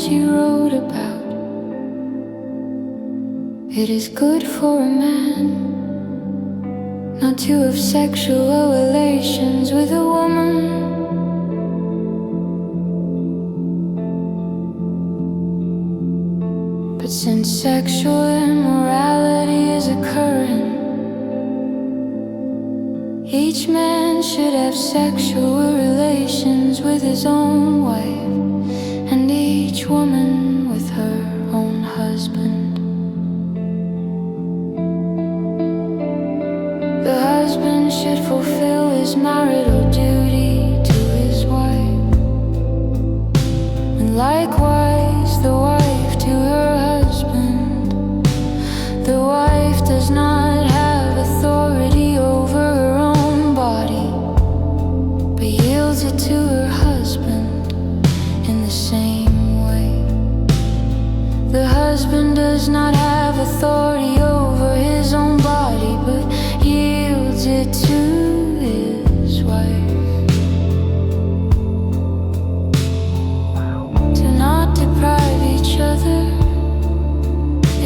as you wrote about. It is good for a man not to have sexual relations with a woman. But since sexual immorality is occurring, each man should have sexual relations with his own wife, and each woman with her own husband. The husband should fulfill his marital duty to his wife, and likewise the wife to her husband. The wife does not have authority over her own body, but yields it to her husband in the same way. The husband does not have authority over his own body, but yields it to his wife. Do not deprive each other,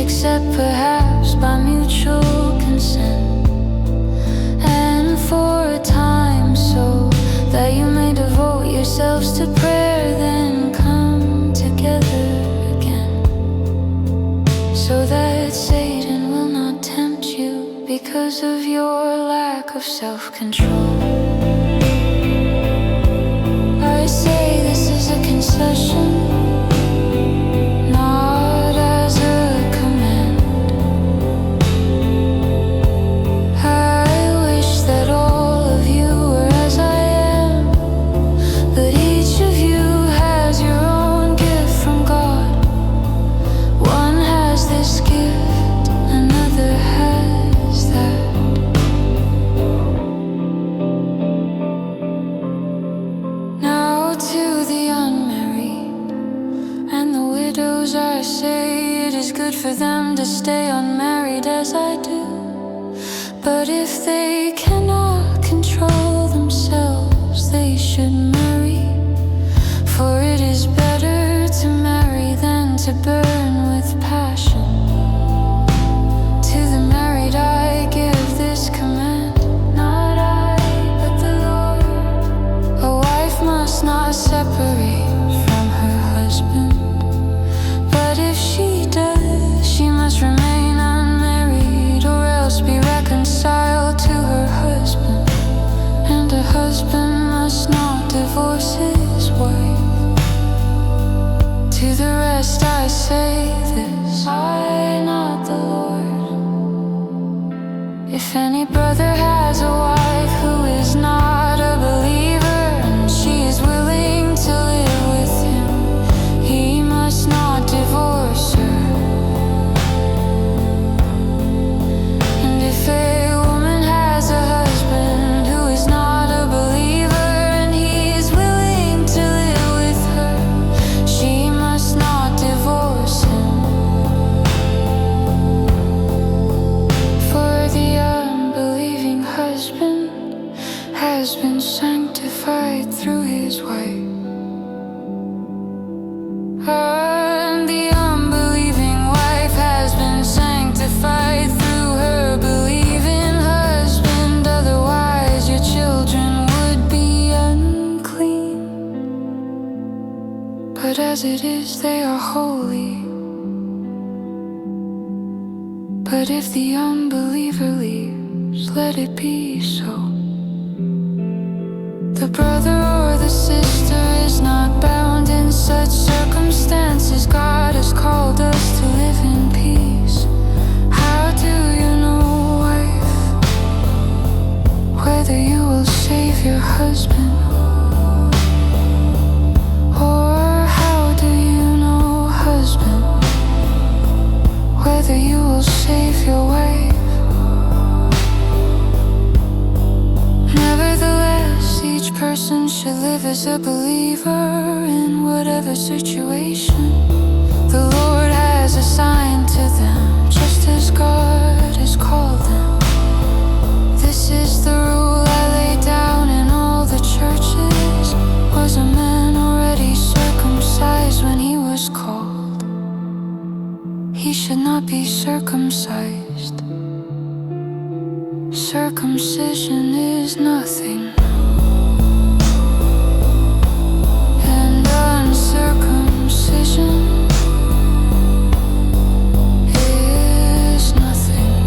except perhaps by mutual consent, and for a time, so that you may devote yourselves to prayer, then come together again, so that Satan will not tempt you because of your lack of self-control. I say this is a concession, not as a command. I wish that all of you were as I am, but each of you has your own gift from God. One has this gift, another has that. Now to the unmarried and the widows I say, it is good for them to stay unmarried as I do. But if they cannot control themselves, they should marry, for it is better to marry than to burn with passion. To the married I give this command, not I, but the Lord. A wife must not separate from her husband, but if she does, she must remain unmarried, or else be reconciled to her husband. And a husband must not divorce his wife. To the rest I say this, I, not the Lord. If any brother has a wife who is not a believer, and she is willing to live with him, he must not divorce her. And if a woman has a husband who is not a believer, and he is willing to live with her, she must not divorce him. For the unbelieving husband has been sanctified through his wife, and the unbelieving wife has been sanctified through her believing husband. Otherwise your children would be unclean, but as it is they are holy. But if the unbeliever leaves, let it be so. The brother or the sister is not bound in such circumstances. God has called us to live in peace. How do you know, wife, whether you will save your husband? Or how do you know, husband, whether you will save your wife? Nevertheless, each person should live as a believer in whatever situation the Lord has assigned to them, just as God has called them. This is the rule I laid down in all the churches. Was a man already circumcised when he was called? circumcision is nothing, and uncircumcision is nothing.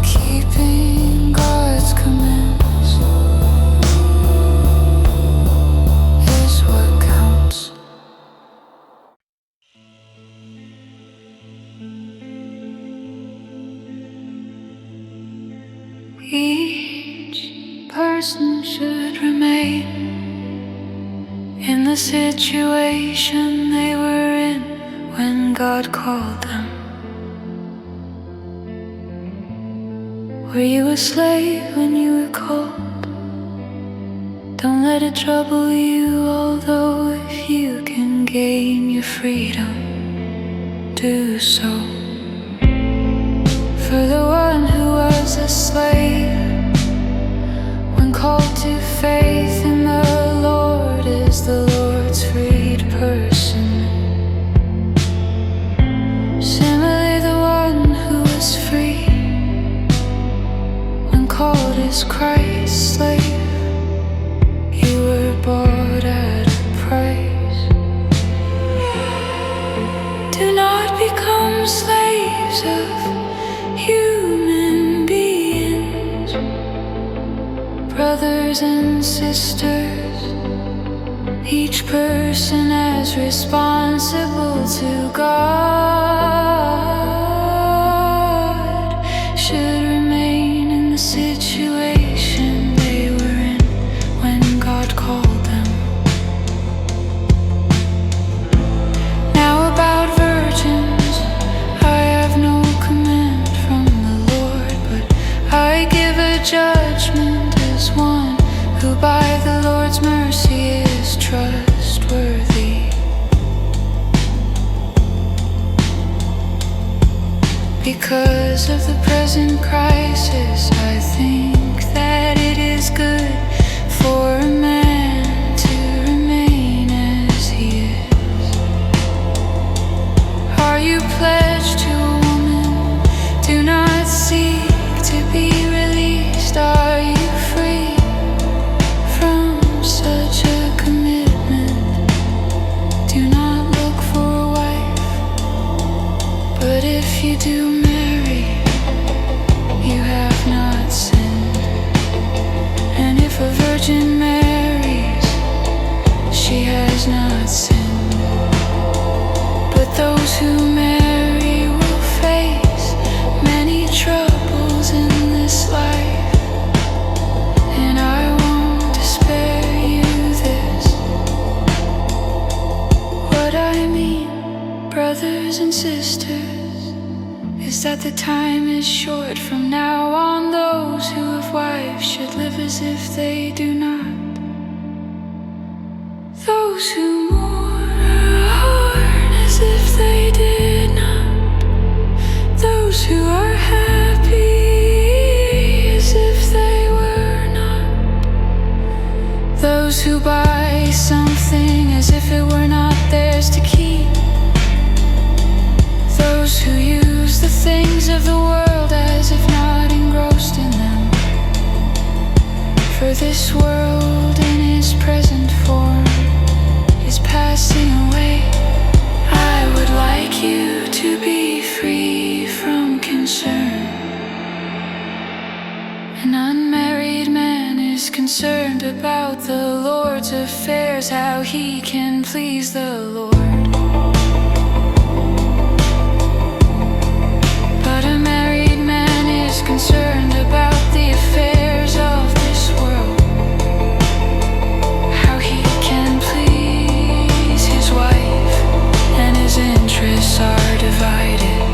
Keeping God's commands is what counts. Each person should remain in the situation they were in when God called them. Were you a slave when you were called? Don't let it trouble you, although if you can gain your freedom, do so. For the one who was a slave, when called to faith in the Lord, is the Lord's freed person. Similarly, the one who was free, when called is Christ's slave. You were bought at a price. Do not become slaves of human beings. Brothers and sisters, each person as responsible to God should remain in the situation they were in when God called them. Now about virgins I have no command from the Lord, but I give a judgment as one who by the Lord's mercy is trustworthy. Because of the present crisis, I think that it is good for a man to remain as he is. Are you pledged to a woman? Do not seek to be released. Are you free from such a commitment? Do not look for a wife, but if you do marry, you have not sinned. And if a virgin marries, she has not sinned. But those who marry will face many troubles in this life, and I want to spare you this. What I mean, brothers and sisters, is that the time is short. From now on, those who have wives should live as if they do not. Those who mourn as if they did not. Those who are happy as if they were not. Those who buy something as if it were not theirs to keep. Those who use the things of the world as if not engrossed in them. For this world in its present form is passing away. I would like you to be free from concern. An unmarried man is concerned about the Lord's affairs, how he can please the Lord. But a married man is concerned about the affairs of this world, how he can please his wife, and his interests are divided.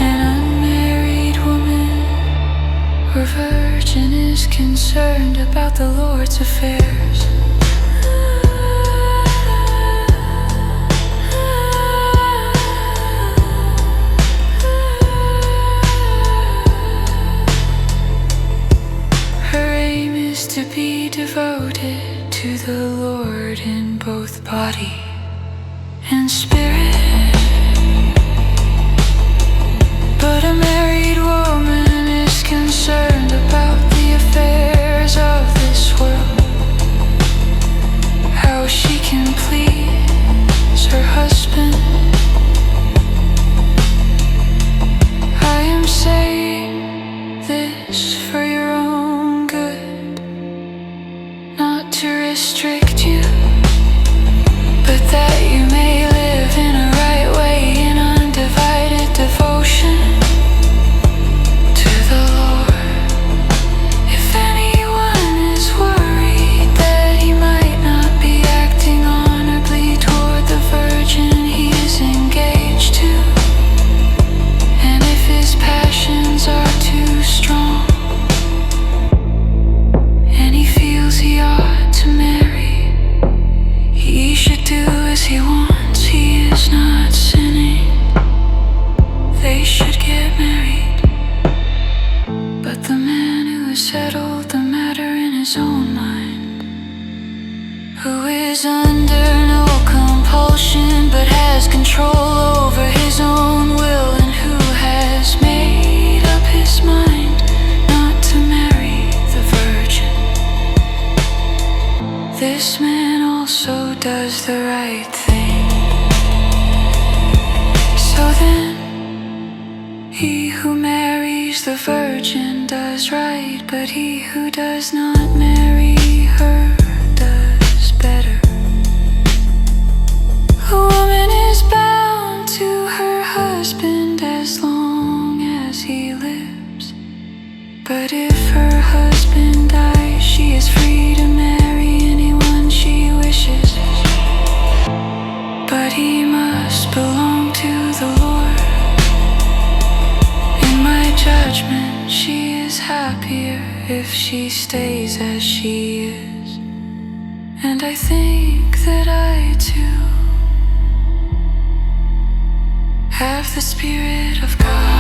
An unmarried woman or virgin is concerned about the Lord's affairs. Her aim is to be devoted to the Lord in both body and spirit. But a married woman is concerned to restrict you, but that you may live in a right way in undivided devotion to the Lord. If anyone is worried that he might not be acting honorably toward the virgin he is engaged to, and if his passions are too strong, and he feels he ought to marry, he should do as he wants. He is not sinning. They should get married. But the man who has settled the matter in his own mind, who is under no compulsion but has control over his own will, and who has made up his mind not to marry the virgin, this man also does the right thing. So then, he who marries the virgin does right, but he who does not marry her does better. A woman is bound to her husband as long as he lives, but if her husband dies, she is free to marry anyone she wishes, but he must belong to the Lord. In my judgment, she is happier if she stays as she is, and I think that I too have the Spirit of God.